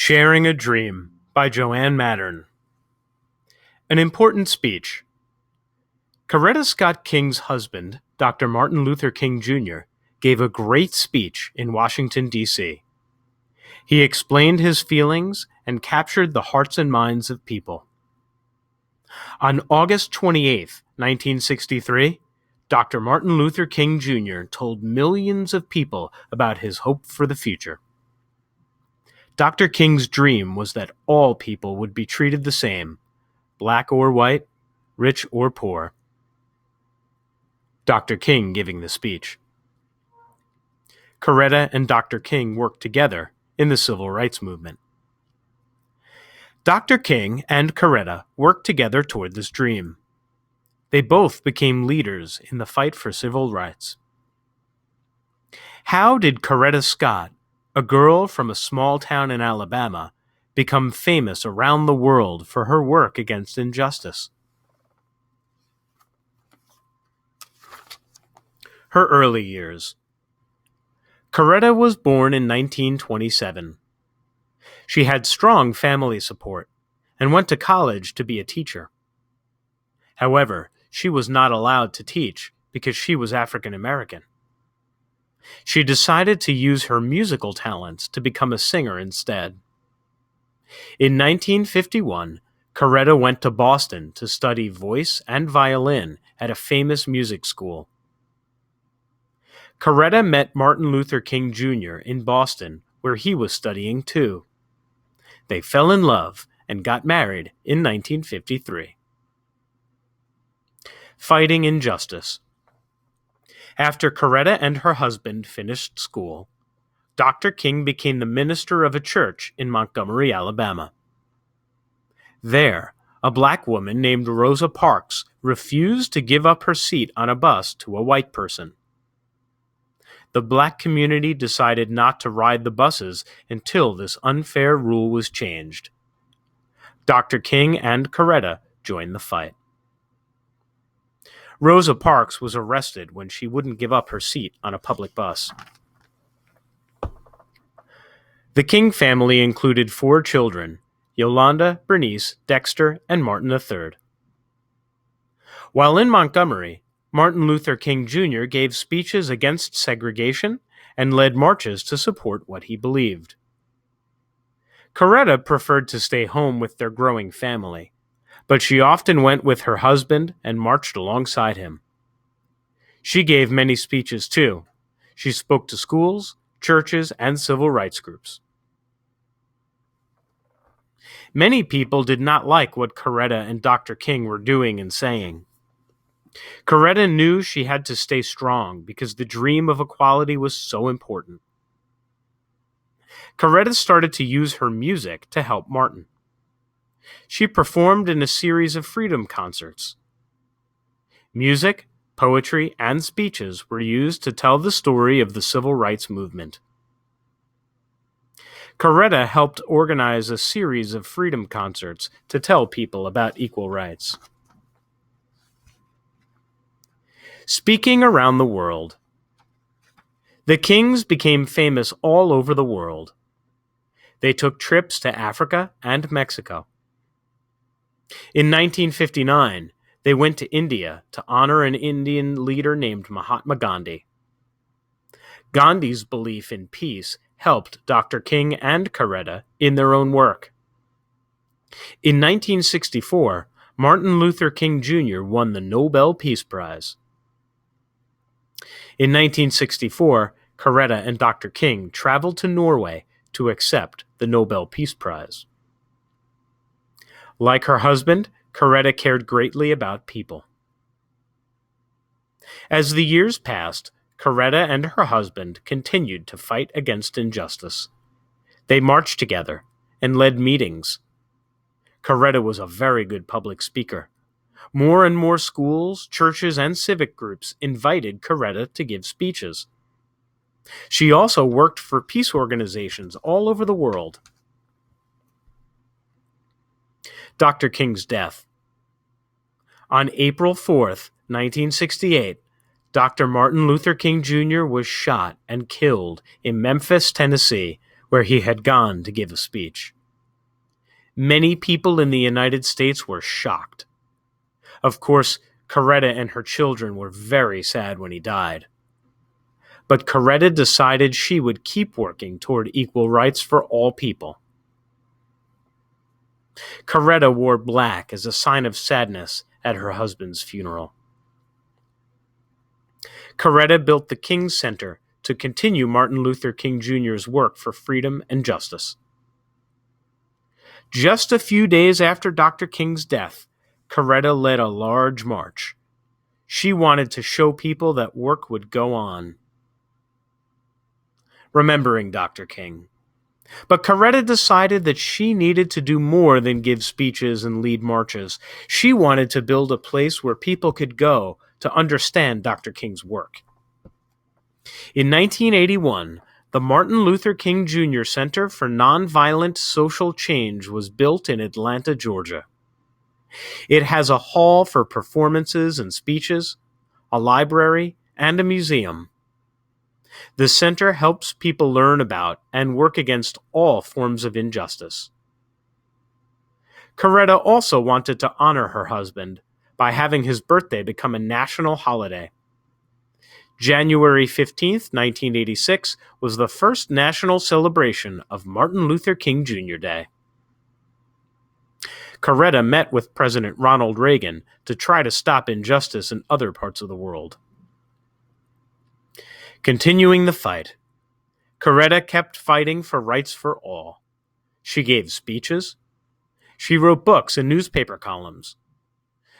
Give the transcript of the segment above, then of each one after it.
Sharing a Dream by Joanne Mattern. An important speech. Coretta Scott King's husband, Dr. Martin Luther King Jr., gave a great speech in Washington, D.C. He explained his feelings and captured the hearts and minds of people. On August 28, 1963, Dr. Martin Luther King Jr. told millions of people about his hope for the future. Dr. King's dream was that all people would be treated the same, black or white, rich or poor. Dr. King giving the speech. Coretta and Dr. King worked together in the Civil Rights Movement. Dr. King and Coretta worked together toward this dream. They both became leaders in the fight for civil rights. How did Coretta Scott, a girl from a small town in Alabama, become famous around the world for her work against injustice? Her early years. Coretta was born in 1927. She had strong family support and went to college to be a teacher. However, she was not allowed to teach because she was African American. She decided to use her musical talents to become a singer instead. In 1951, Coretta went to Boston to study voice and violin at a famous music school. Coretta met Martin Luther King Jr. in Boston, where he was studying too. They fell in love and got married in 1953. Fighting injustice. After Coretta and her husband finished school, Dr. King became the minister of a church in Montgomery, Alabama. There, a black woman named Rosa Parks refused to give up her seat on a bus to a white person. The black community decided not to ride the buses until this unfair rule was changed. Dr. King and Coretta joined the fight. Rosa Parks was arrested when she wouldn't give up her seat on a public bus. The King family included 4 children: Yolanda, Bernice, Dexter, and Martin III. While in Montgomery, Martin Luther King Jr. gave speeches against segregation and led marches to support what he believed. Coretta preferred to stay home with their growing family, but she often went with her husband and marched alongside him. She gave many speeches too. She spoke to schools, churches, and civil rights groups. Many people did not like what Coretta and Dr. King were doing and saying. Coretta knew she had to stay strong because the dream of equality was so important. Coretta started to use her music to help Martin. She performed in a series of freedom concerts. Music, poetry, and speeches were used to tell the story of the civil rights movement. Coretta helped organize a series of freedom concerts to tell people about equal rights. Speaking around the world. The Kings became famous all over the world. They took trips to Africa and Mexico. In 1959, they went to India to honor an Indian leader named Mahatma Gandhi. Gandhi's belief in peace helped Dr. King and Coretta in their own work. In 1964, Martin Luther King Jr. won the Nobel Peace Prize. In 1964, Coretta and Dr. King traveled to Norway to accept the Nobel Peace Prize. Like her husband, Coretta cared greatly about people. As the years passed, Coretta and her husband continued to fight against injustice. They marched together and led meetings. Coretta was a very good public speaker. More and more schools, churches, and civic groups invited Coretta to give speeches. She also worked for peace organizations all over the world. Dr. King's death. On April 4, 1968, Dr. Martin Luther King Jr. was shot and killed in Memphis, Tennessee, where he had gone to give a speech. Many people in the United States were shocked. Of course, Coretta and her children were very sad when he died. But Coretta decided she would keep working toward equal rights for all people. Coretta wore black as a sign of sadness at her husband's funeral. Coretta built the King Center to continue Martin Luther King Jr.'s work for freedom and justice. Just a few days after Dr. King's death, Coretta led a large march. She wanted to show people that work would go on. Remembering Dr. King. But Coretta decided that she needed to do more than give speeches and lead marches. She wanted to build a place where people could go to understand Dr. King's work. In 1981, the Martin Luther King Jr Center for Nonviolent Social Change was built in Atlanta, Georgia. It has a hall for performances and speeches, a library, and a museum. The center helps people learn about and work against all forms of injustice. Coretta also wanted to honor her husband by having his birthday become a national holiday. January 15, 1986, was the first national celebration of Martin Luther King Jr. Day. Coretta met with President Ronald Reagan to try to stop injustice in other parts of the world. Continuing the fight, Coretta kept fighting for rights for all. She gave speeches. She wrote books and newspaper columns.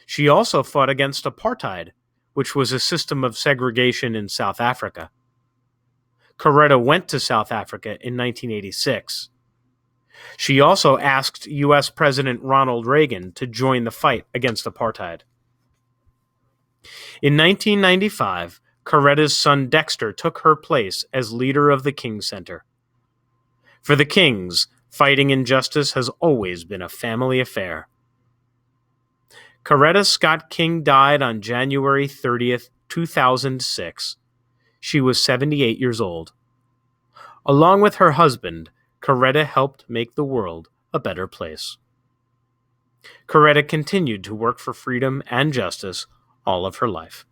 She also fought against apartheid, which was a system of segregation in South Africa. Coretta went to South Africa in 1986. She also asked U.S. President Ronald Reagan to join the fight against apartheid. In 1995, Coretta's son Dexter took her place as leader of the King Center. For the Kings, fighting injustice has always been a family affair. Coretta Scott King died on January 30th, 2006. She was 78 years old. Along with her husband, Coretta helped make the world a better place. Coretta continued to work for freedom and justice all of her life.